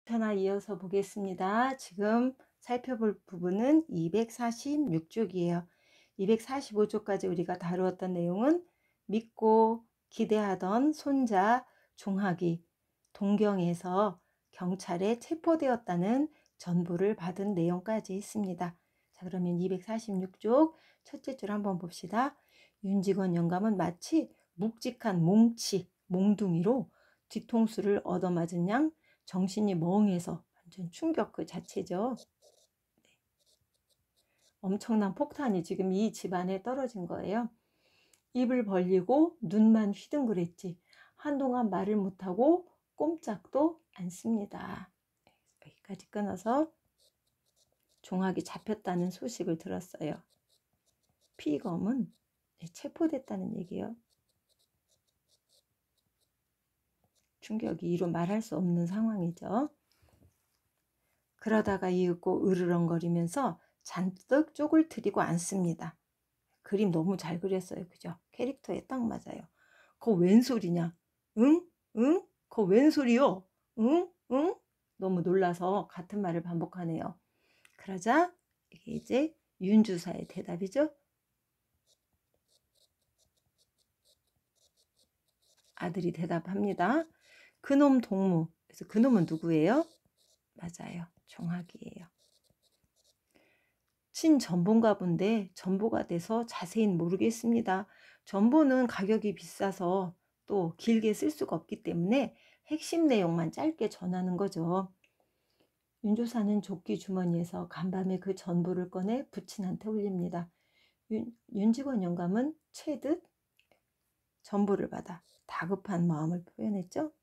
하나 이어서 보겠습니다. 지금 살펴볼 부분은 246쪽이에요. 245쪽까지 우리가 다루었던 내용은 믿고 기대하던 손자 종학이 동경에서 경찰에 체포되었다는 전보를 받은 내용까지 있습니다. 자, 그러면 246쪽 첫째 줄 한번 봅시다. 윤직원 영감은 마치 묵직한 몽둥이로 뒤통수를 얻어맞은 양 정신이 멍해서 완전 충격 그 자체죠. 엄청난 폭탄이 지금 이 집안에 떨어진 거예요. 입을 벌리고 눈만 휘둥그랬지 한동안 말을 못하고 꼼짝도 않습니다. 여기까지 끊어서 종학이 잡혔다는 소식을 들었어요. 피검은 체포됐다는 얘기예요. 충격이 이루 말할 수 없는 상황이죠. 그러다가 이윽고 으르렁거리면서 잔뜩 쪽을 들이고 앉습니다. 그림 너무 잘 그렸어요. 그죠? 캐릭터에 딱 맞아요. 그거 웬 소리냐? 응? 응? 그거 웬 소리요? 응? 응? 너무 놀라서 같은 말을 반복하네요. 그러자 이게 이제 윤주사의 대답이죠. 아들이 대답합니다. 그놈 동무. 그래서 그놈은 누구예요? 맞아요. 종학이에요. 친전보인가 본데 전보가 돼서 자세히는 모르겠습니다. 전보는 가격이 비싸서 또 길게 쓸 수가 없기 때문에 핵심 내용만 짧게 전하는 거죠. 윤조사는 조끼 주머니에서 간밤에 그 전보를 꺼내 부친한테 올립니다. 윤직원 영감은 채듯 전보를 받아 다급한 마음을 표현했죠.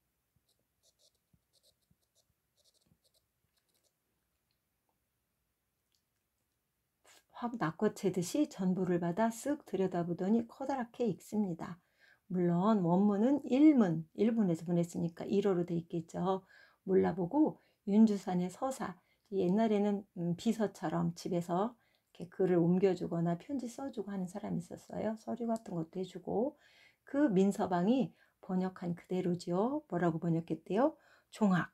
확 낚아채듯이 전보를 받아 쓱 들여다보더니 커다랗게 읽습니다. 물론 원문은 일본에서 보냈으니까 1어로 돼 있겠죠. 몰라보고 윤주산의 서사, 옛날에는 비서처럼 집에서 이렇게 글을 옮겨주거나 편지 써주고 하는 사람이 있었어요. 서류 같은 것도 해주고. 그 민서방이 번역한 그대로죠. 뭐라고 번역했대요? 종학,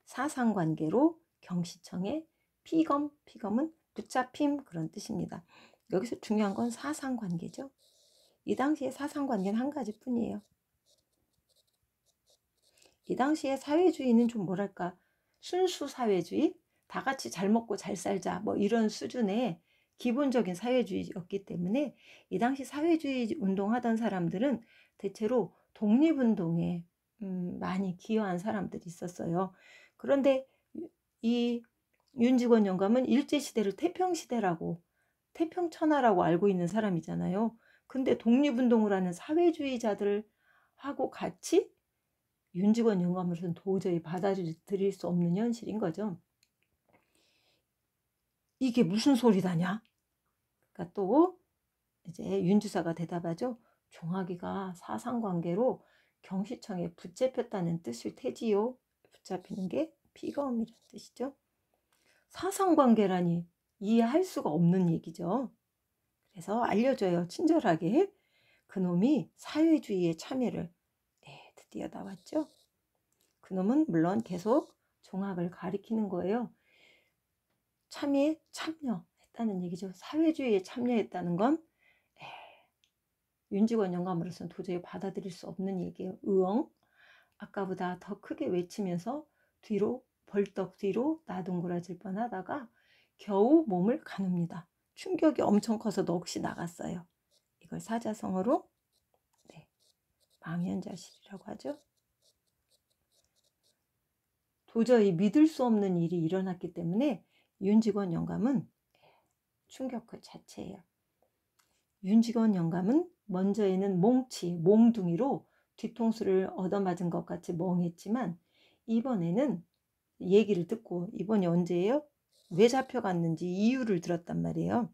사상관계로 경시청에 피검은 붙잡힘 그런 뜻입니다. 여기서 중요한 건 사상관계죠. 이 당시에 사상관계는 한 가지뿐이에요. 이 당시에 사회주의는 좀 뭐랄까 순수 사회주의, 다 같이 잘 먹고 잘 살자 뭐 이런 수준의 기본적인 사회주의였기 때문에 이 당시 사회주의 운동하던 사람들은 대체로 독립운동에 많이 기여한 사람들이 있었어요. 그런데 이 윤직원 영감은 일제시대를 태평시대라고 태평천하라고 알고 있는 사람이잖아요. 근데 독립운동을 하는 사회주의자들하고 같이 윤직원 영감으로서는 도저히 받아들일 수 없는 현실인 거죠. 이게 무슨 소리다냐? 그러니까 또 이제 윤주사가 대답하죠. 종학이가 사상관계로 경시청에 붙잡혔다는 뜻일 테지요. 붙잡히는 게 피검이라는 뜻이죠. 사상관계라니 이해할 수가 없는 얘기죠. 그래서 알려줘요. 친절하게. 그놈이 사회주의에 참여를 드디어 나왔죠. 그놈은 물론 계속 종학을 가리키는 거예요. 참여했다는 얘기죠. 사회주의에 참여했다는 건 윤직원 영감으로서는 도저히 받아들일 수 없는 얘기예요. 으엉. 아까보다 더 크게 외치면서 뒤로 벌떡 뒤로 나동그라질 뻔하다가 겨우 몸을 가눕니다. 충격이 엄청 커서 넋이 나갔어요. 이걸 사자성어로 망연자실이라고 하죠. 도저히 믿을 수 없는 일이 일어났기 때문에 윤직원 영감은 충격 그 자체예요. 윤직원 영감은 먼저에는 몽둥이로 뒤통수를 얻어맞은 것 같이 멍했지만 이번에는 얘기를 듣고 이번이 언제예요? 왜 잡혀갔는지 이유를 들었단 말이에요.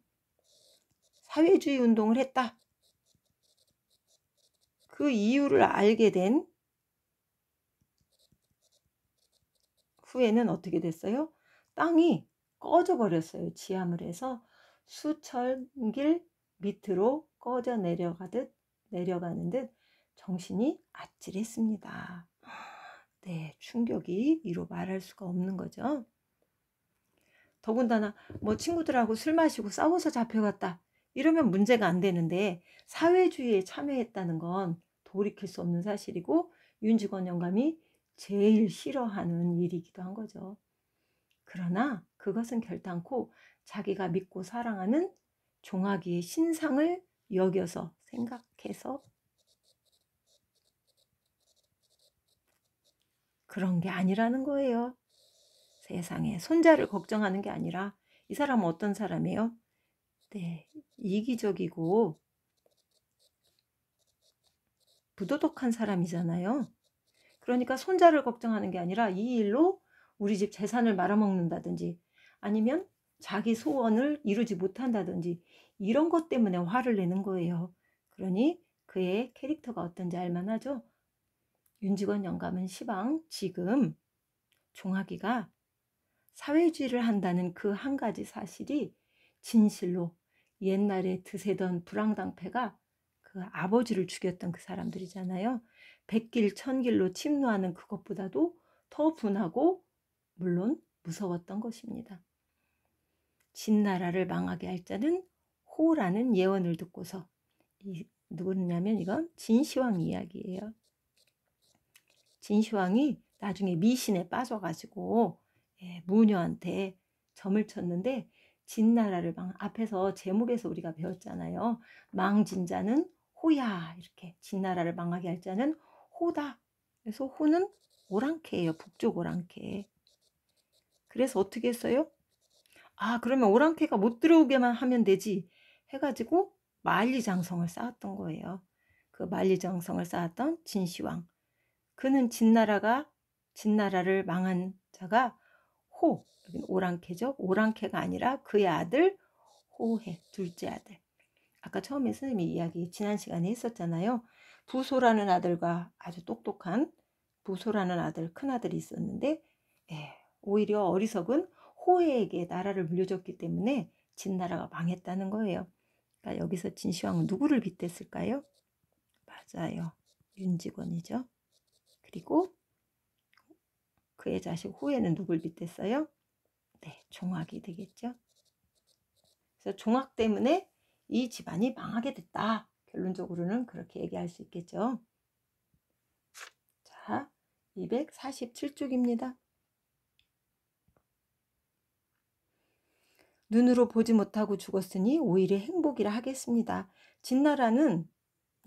사회주의 운동을 했다. 그 이유를 알게 된 후에는 어떻게 됐어요? 땅이 꺼져버렸어요. 지함을 해서 수천 길 밑으로 꺼져 내려가는 듯 정신이 아찔했습니다. 네, 충격이 이로 말할 수가 없는 거죠. 더군다나 뭐 친구들하고 술 마시고 싸워서 잡혀갔다 이러면 문제가 안 되는데, 사회주의에 참여했다는 건 돌이킬 수 없는 사실이고 윤직원 영감이 제일 싫어하는 일이기도 한 거죠. 그러나 그것은 결단코 자기가 믿고 사랑하는 종아기의 신상을 여겨서 생각해서 그런 게 아니라는 거예요. 세상에, 손자를 걱정하는 게 아니라 이 사람은 어떤 사람이에요? 네, 이기적이고 부도덕한 사람이잖아요. 그러니까 손자를 걱정하는 게 아니라 이 일로 우리 집 재산을 말아먹는다든지 아니면 자기 소원을 이루지 못한다든지 이런 것 때문에 화를 내는 거예요. 그러니 그의 캐릭터가 어떤지 알만하죠? 윤직원 영감은 시방 지금 종아기가 사회주의를 한다는 그 한 가지 사실이 진실로 옛날에 드세던 불황당패가 그 아버지를 죽였던 그 사람들이잖아요. 백길 천길로 침노하는 그것보다도 더 분하고 물론 무서웠던 것입니다. 진나라를 망하게 할 자는 호라는 예언을 듣고서, 누구냐면 이건 진시황 이야기예요. 진시황이 나중에 미신에 빠져가지고 무녀한테 점을 쳤는데, 진나라를 앞에서 제목에서 우리가 배웠잖아요. 망진 자는 호야, 이렇게 진나라를 망하게 할 자는 호다. 그래서 호는 오랑캐예요. 북쪽 오랑캐. 그래서 어떻게 했어요? 그러면 오랑캐가 못 들어오게만 하면 되지 해가지고 만리장성을 쌓았던 거예요. 그 만리장성을 쌓았던 진시황. 그는 진나라를 망한 자가 호, 여기는 오랑캐죠. 오랑캐가 아니라 그의 아들 호해, 둘째 아들. 아까 처음에 선생님이 이야기 지난 시간에 했었잖아요. 부소라는 아들과 아주 똑똑한 부소라는 아들, 큰아들이 있었는데 오히려 어리석은 호해에게 나라를 물려줬기 때문에 진나라가 망했다는 거예요. 그러니까 여기서 진시황은 누구를 빗댔을까요? 맞아요. 윤직원이죠. 그리고 그의 자식 호해는 누굴 빗댔어요? 네, 종악이 되겠죠. 그래서 종악 때문에 이 집안이 망하게 됐다. 결론적으로는 그렇게 얘기할 수 있겠죠. 자, 247쪽입니다. 눈으로 보지 못하고 죽었으니 오히려 행복이라 하겠습니다. 진나라는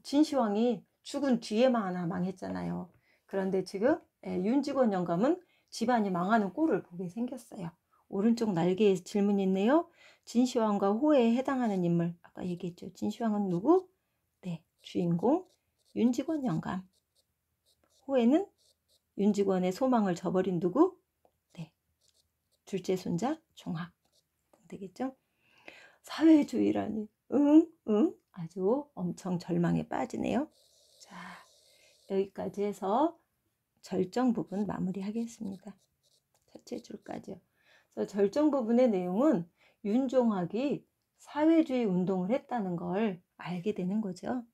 진시황이 죽은 뒤에만 하나 망했잖아요. 그런데 지금 윤직원 영감은 집안이 망하는 꼴을 보게 생겼어요. 오른쪽 날개에 질문이 있네요. 진시황과 호해에 해당하는 인물, 아까 얘기했죠. 진시황은 누구? 네, 주인공 윤직원 영감. 호해는 윤직원의 소망을 저버린 누구? 네, 둘째 손자 종학 되겠죠. 사회주의라니, 아주 엄청 절망에 빠지네요. 자, 여기까지 해서 절정 부분 마무리하겠습니다. 첫째 줄까지요. 그래서 절정 부분의 내용은 윤종학이 사회주의 운동을 했다는 걸 알게 되는 거죠.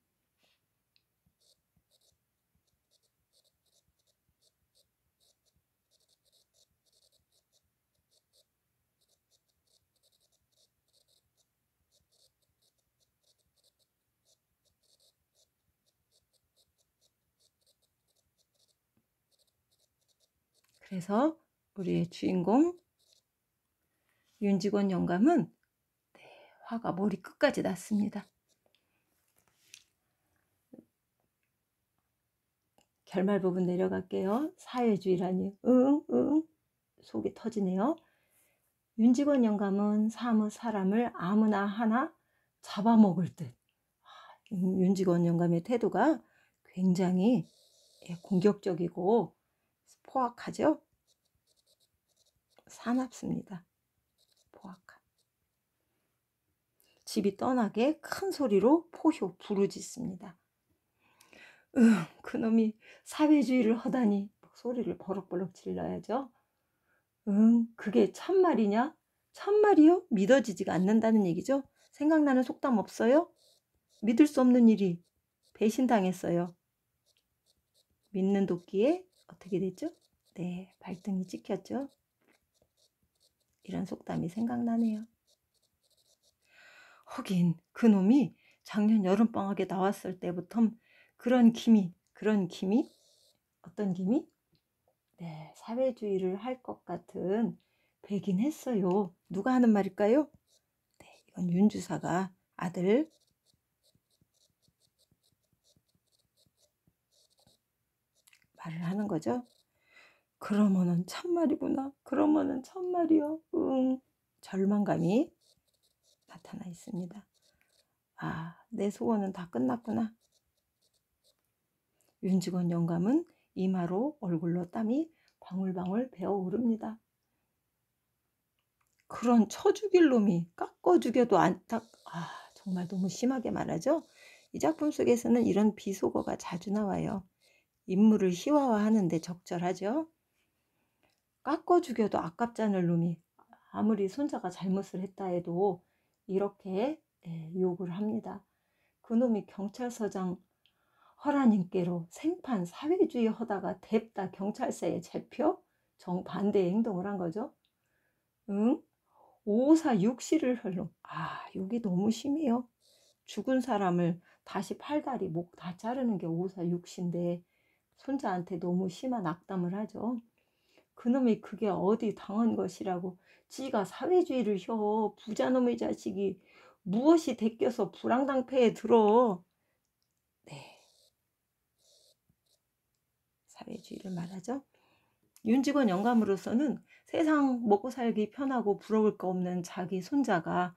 그래서 우리의 주인공 윤직원 영감은 화가 머리 끝까지 났습니다. 결말 부분 내려갈게요. 사회주의라니 속이 터지네요. 윤직원 영감은 사무 사람을 아무나 하나 잡아먹을 듯. 윤직원 영감의 태도가 굉장히 공격적이고 포악하죠. 사납습니다. 포악한. 집이 떠나게 큰 소리로 포효 부르짖습니다. 그놈이 사회주의를 하다니. 소리를 버럭버럭 질러야죠. 그게 참말이냐? 참말이요? 믿어지지가 않는다는 얘기죠. 생각나는 속담 없어요? 믿을 수 없는 일이 배신당했어요. 믿는 도끼에 어떻게 됐죠? 네, 발등이 찍혔죠. 이런 속담이 생각나네요. 하긴 그놈이 작년 여름방학에 나왔을 때부터 그런 기미 어떤 기미? 네, 사회주의를 할 것 같은 배긴 했어요. 누가 하는 말일까요? 네, 이건 윤주사가 아들 말을 하는 거죠. 그러면은 참말이구나. 그러면은 참말이요. 절망감이 나타나 있습니다. 아, 내 소원은 다 끝났구나. 윤직원 영감은 이마로 얼굴로 땀이 방울방울 배어오릅니다. 그런 쳐 죽일 놈이 깎아 죽여도 정말 너무 심하게 말하죠. 이 작품 속에서는 이런 비속어가 자주 나와요. 인물을 희화화하는데 적절하죠. 깎아 죽여도 아깝지 않을 놈이 아무리 손자가 잘못을 했다 해도 이렇게 욕을 합니다. 그놈이 경찰서장 허라님께로 생판 사회주의 하다가 뎁다 경찰서에 잡혀 정반대의 행동을 한 거죠. 응? 오사 육시를 흘러. 여기 너무 심해요. 죽은 사람을 다시 팔다리 목 다 자르는 게 오사 육시인데 손자한테 너무 심한 악담을 하죠. 그놈이 그게 어디 당한 것이라고 지가 사회주의를 혀 부자놈의 자식이 무엇이 대껴서 불황당패에 들어. 네, 사회주의를 말하죠. 윤직원 영감으로서는 세상 먹고 살기 편하고 부러울 거 없는 자기 손자가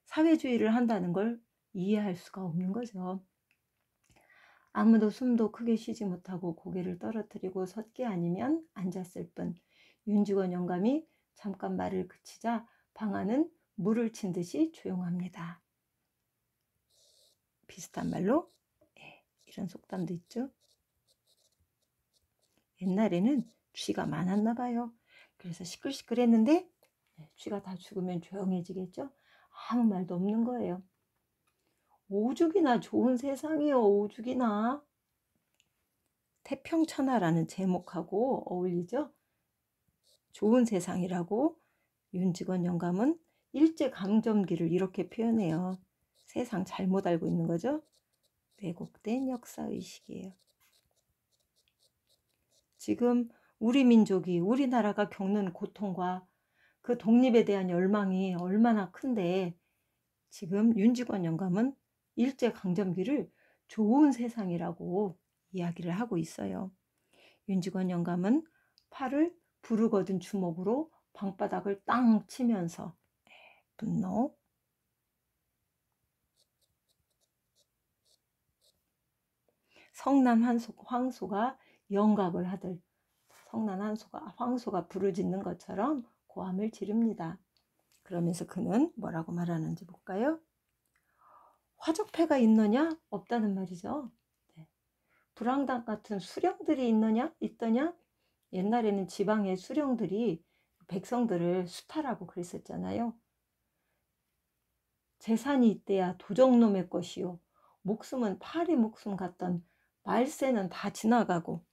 사회주의를 한다는 걸 이해할 수가 없는 거죠. 아무도 숨도 크게 쉬지 못하고 고개를 떨어뜨리고 섰게 아니면 앉았을 뿐 윤직원 영감이 잠깐 말을 그치자 방 안은 물을 친 듯이 조용합니다. 비슷한 말로 이런 속담도 있죠. 옛날에는 쥐가 많았나 봐요. 그래서 시끌시끌했는데 쥐가 다 죽으면 조용해지겠죠. 아무 말도 없는 거예요. 오죽이나 좋은 세상이요. 오죽이나. 태평천하라는 제목하고 어울리죠. 좋은 세상이라고 윤직원 영감은 일제강점기를 이렇게 표현해요. 세상 잘못 알고 있는 거죠. 왜곡된 역사의식이에요. 지금 우리 민족이 우리나라가 겪는 고통과 그 독립에 대한 열망이 얼마나 큰데 지금 윤직원 영감은 일제강점기를 좋은 세상이라고 이야기를 하고 있어요. 윤직원 영감은 팔을 부르거든 주먹으로 방바닥을 땅 치면서 분노. 성난 황소가 영각을 하들 성난 황소가 부르짖는 것처럼 고함을 지릅니다. 그러면서 그는 뭐라고 말하는지 볼까요? 화적패가 있느냐? 없다는 말이죠. 불황당 같은 수령들이 있더냐? 옛날에는 지방의 수령들이 백성들을 수탈하고 그랬었잖아요. 재산이 있대야 도적놈의 것이요. 목숨은 파리 목숨 같던 말세는 다 지나가고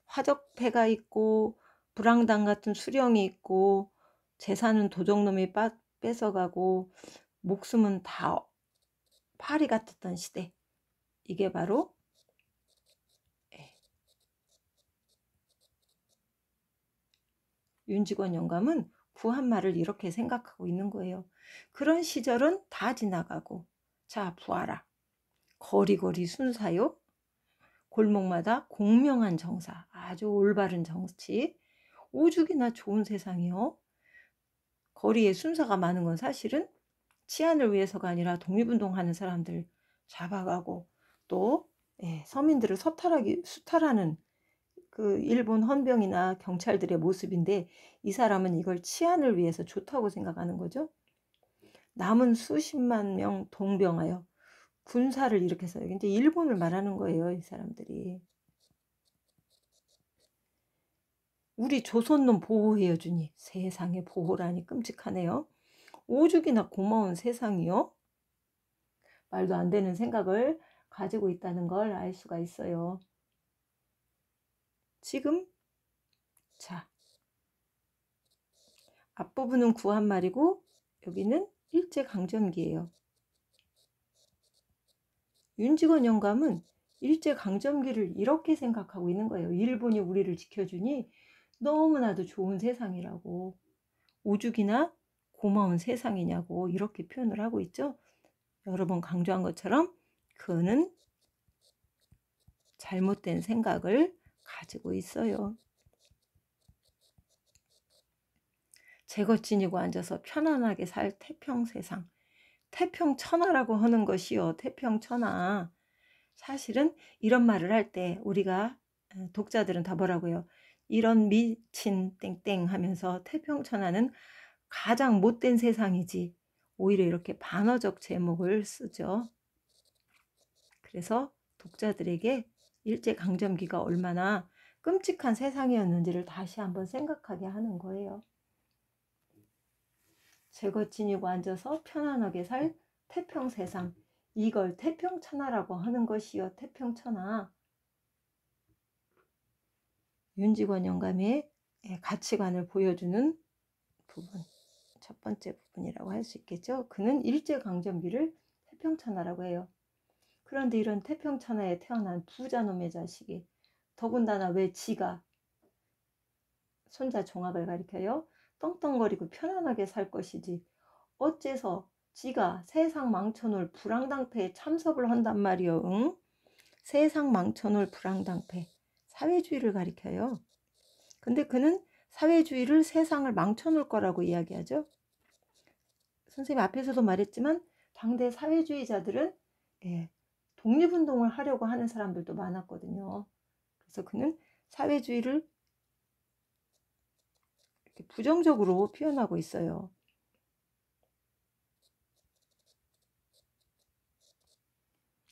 화적패가 있고 불황당 같은 수령이 있고 재산은 도적놈이 뺏어가고 목숨은 다 파리 같았던 시대. 이게 바로 윤직원 영감은 부한말을 이렇게 생각하고 있는 거예요. 그런 시절은 다 지나가고 자 부하라. 거리거리 순사요. 골목마다 공명한 정사. 아주 올바른 정치. 오죽이나 좋은 세상이요. 거리에 순사가 많은 건 사실은 치안을 위해서가 아니라 독립운동하는 사람들 잡아가고 또 서민들을 수탈하는 그 일본 헌병이나 경찰들의 모습인데 이 사람은 이걸 치안을 위해서 좋다고 생각하는 거죠. 남은 수십만 명 동병하여 군사를 일으켜서 이제 일본을 말하는 거예요. 이 사람들이. 우리 조선놈 보호해요 주니. 세상에 보호라니 끔찍하네요. 오죽이나 고마운 세상이요. 말도 안 되는 생각을 가지고 있다는 걸 알 수가 있어요. 지금 자, 앞부분은 구한말이고 여기는 일제강점기예요. 윤직원 영감은 일제강점기를 이렇게 생각하고 있는 거예요. 일본이 우리를 지켜주니 너무나도 좋은 세상이라고, 오죽이나 고마운 세상이냐고 이렇게 표현을 하고 있죠. 여러 번 강조한 것처럼 그는 잘못된 생각을 가지고 있어요. 제거 지니고 앉아서 편안하게 살 태평세상, 태평천하라고 하는 것이요. 태평천하. 사실은 이런 말을 할 때 우리가 독자들은 다 뭐라고요? 이런 미친 땡땡 하면서 태평천하는 가장 못된 세상이지, 오히려 이렇게 반어적 제목을 쓰죠. 그래서 독자들에게 일제강점기가 얼마나 끔찍한 세상이었는지를 다시 한번 생각하게 하는 거예요. 제거 지니고 앉아서 편안하게 살 태평세상, 이걸 태평천하라고 하는 것이요. 태평천하. 윤직원 영감의 가치관을 보여주는 부분, 첫 번째 부분이라고 할 수 있겠죠. 그는 일제강점기를 태평천하라고 해요. 그런데 이런 태평천하에 태어난 부자놈의 자식이, 더군다나 왜 지가 손자 종합을 가리켜요? 떵떵거리고 편안하게 살 것이지 어째서 지가 세상 망쳐놓을 불황당패에 참석을 한단 말이요. 응? 세상 망쳐놓을 불황당패, 사회주의를 가리켜요. 근데 그는 사회주의를, 세상을 망쳐놓을 거라고 이야기하죠. 선생님 앞에서도 말했지만 당대 사회주의자들은 독립운동을 하려고 하는 사람들도 많았거든요. 그래서 그는 사회주의를 이렇게 부정적으로 표현하고 있어요.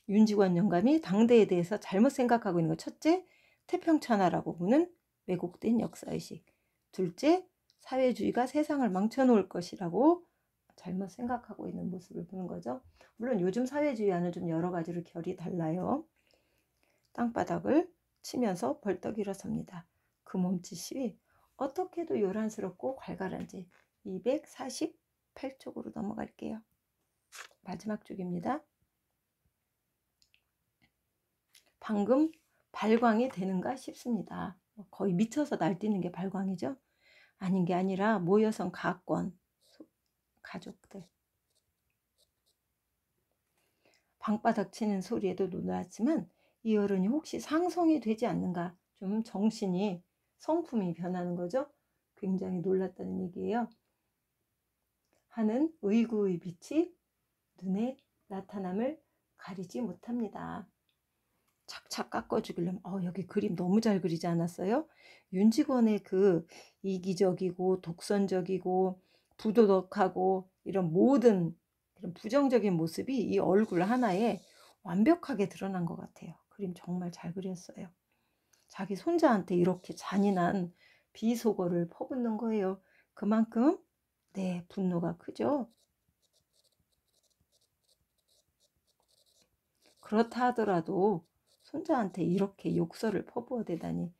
윤직원 영감이 당대에 대해서 잘못 생각하고 있는 것, 첫째, 태평천하라고 보는 왜곡된 역사의식. 둘째, 사회주의가 세상을 망쳐놓을 것이라고 잘못 생각하고 있는 모습을 보는 거죠. 물론 요즘 사회주의와는 좀 여러 가지로 결이 달라요. 땅바닥을 치면서 벌떡 일어섭니다. 그 몸짓이 어떻게도 요란스럽고 괄괄한지 248쪽으로 넘어갈게요. 마지막 쪽입니다. 방금 발광이 되는가 싶습니다. 거의 미쳐서 날뛰는 게 발광이죠. 아닌 게 아니라 모여선 가권, 가족들. 방바닥 치는 소리에도 놀랐지만 이 어른이 혹시 상성이 되지 않는가, 좀 정신이, 성품이 변하는 거죠. 굉장히 놀랐다는 얘기예요. 하는 의구의 빛이 눈에 나타남을 가리지 못합니다. 착착 깎아주길래 여기 그림 너무 잘 그리지 않았어요? 윤직원의 그 이기적이고 독선적이고 부도덕하고 이런 모든 이런 부정적인 모습이 이 얼굴 하나에 완벽하게 드러난 것 같아요. 그림 정말 잘 그렸어요. 자기 손자한테 이렇게 잔인한 비속어를 퍼붓는 거예요. 그만큼 분노가 크죠. 그렇다 하더라도 손자한테 이렇게 욕설을 퍼부어대다니,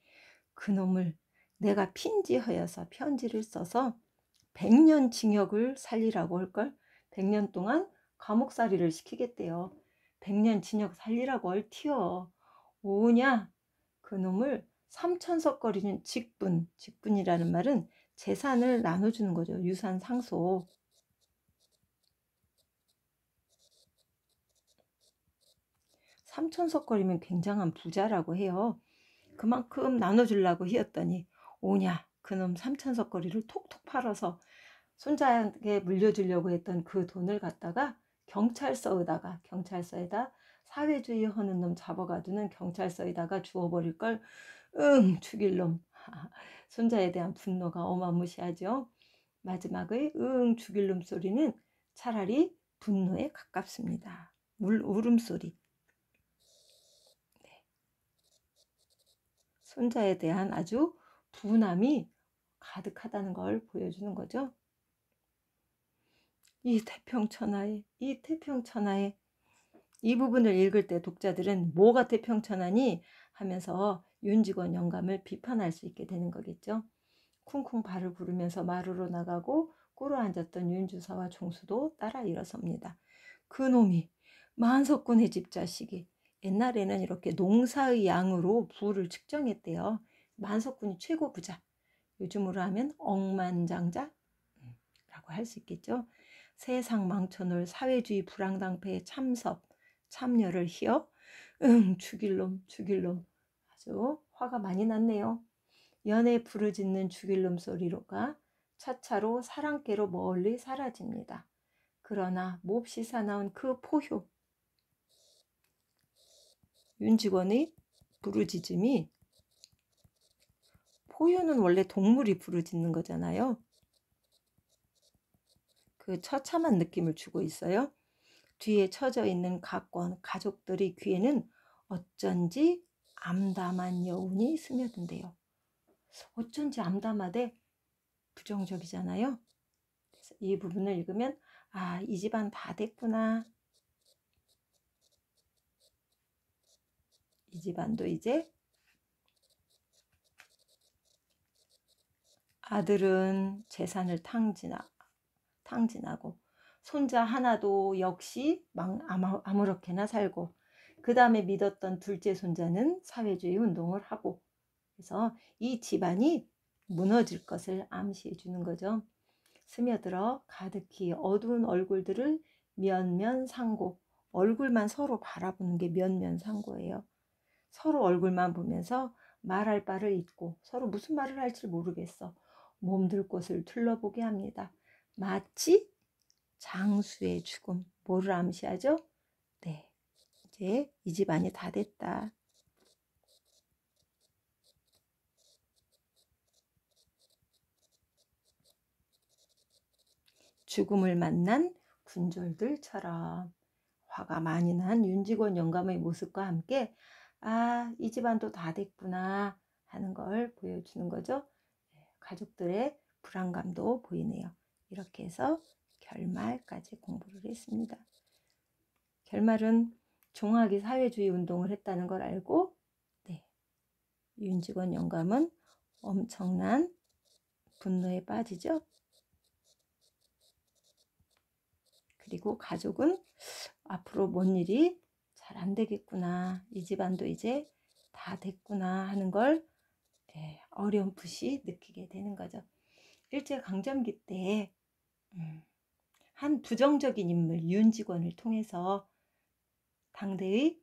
그놈을 내가 핀지하여서 편지를 써서 100년 징역을 살리라고 할걸. 100년 동안 감옥살이를 시키겠대요. 100년 징역 살리라고 얼티어. 오냐, 그놈을 삼천석거리는 직분이라는 말은 재산을 나눠주는 거죠. 유산 상속. 삼천석거리면 굉장한 부자라고 해요. 그만큼 나눠주려고 히었더니 오냐, 그놈 삼천석거리를 톡톡 팔아서 손자에게 물려주려고 했던 그 돈을 갖다가 경찰서에다 사회주의 하는 놈 잡아가두는 경찰서에다가 주워버릴 걸. 죽일 놈. 손자에 대한 분노가 어마무시하죠. 마지막의 죽일 놈 소리는 차라리 분노에 가깝습니다. 울음소리. 손자에 대한 아주 분함이 가득하다는 걸 보여주는 거죠. 이 태평천하에 이 부분을 읽을 때 독자들은 뭐가 태평천하니 하면서 윤직원 영감을 비판할 수 있게 되는 거겠죠. 쿵쿵 발을 구르면서 마루로 나가고 꿇어앉았던 윤주사와 종수도 따라 일어섭니다. 그놈이 만석군의 집자식이 옛날에는 이렇게 농사의 양으로 부를 측정했대요. 만석군이 최고 부자. 요즘으로 하면 억만장자 라고 할 수 있겠죠. 세상 망쳐놓을 사회주의 불황당패에 참여를 희어 죽일 놈 아주 화가 많이 났네요. 연애 부르짖는 죽일 놈 소리로가 차차로 사랑께로 멀리 사라집니다. 그러나 몹시 사나운 그 포효, 윤직원의 부르짖음이, 포효는 원래 동물이 부르짖는 거잖아요. 그 처참한 느낌을 주고 있어요. 뒤에 처져 있는 가족들의 귀에는 어쩐지 암담한 여운이 스며든대요. 어쩐지 암담하되 부정적이잖아요. 그래서 이 부분을 읽으면 아, 이 집안 다 됐구나. 이 집안도 이제 아들은 재산을 탕진하고 손자 하나도 역시 아무렇게나 살고 그 다음에 믿었던 둘째 손자는 사회주의 운동을 하고 그래서 이 집안이 무너질 것을 암시해 주는 거죠. 스며들어 가득히 어두운 얼굴들을 면면상고, 얼굴만 서로 바라보는 게 면면상고예요. 서로 얼굴만 보면서 말할 바를 잊고 서로 무슨 말을 할지 모르겠어 몸둘 곳을 둘러보게 합니다. 마치 장수의 죽음. 뭐를 암시하죠? 네, 이제 이 집안이 다 됐다. 죽음을 만난 군졸들처럼 화가 많이 난 윤직원 영감의 모습과 함께 아, 이 집안도 다 됐구나 하는 걸 보여주는 거죠. 가족들의 불안감도 보이네요. 이렇게 해서 결말까지 공부를 했습니다. 결말은 종학이 사회주의 운동을 했다는 걸 알고 네, 윤직원 영감은 엄청난 분노에 빠지죠. 그리고 가족은 앞으로 뭔 일이 잘 안 되겠구나. 이 집안도 이제 다 됐구나 하는 걸 어렴풋이 느끼게 되는 거죠. 일제강점기 때 한 부정적인 인물 윤직원을 통해서 당대의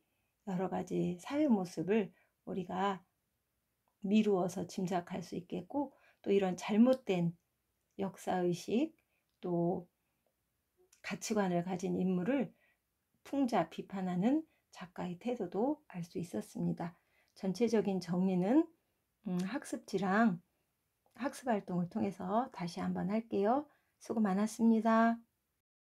여러 가지 사회 모습을 우리가 미루어서 짐작할 수 있겠고 또 이런 잘못된 역사의식 또 가치관을 가진 인물을 풍자 비판하는 작가의 태도도 알 수 있었습니다. 전체적인 정리는 학습지랑 학습활동을 통해서 다시 한번 할게요. 수고 많았습니다.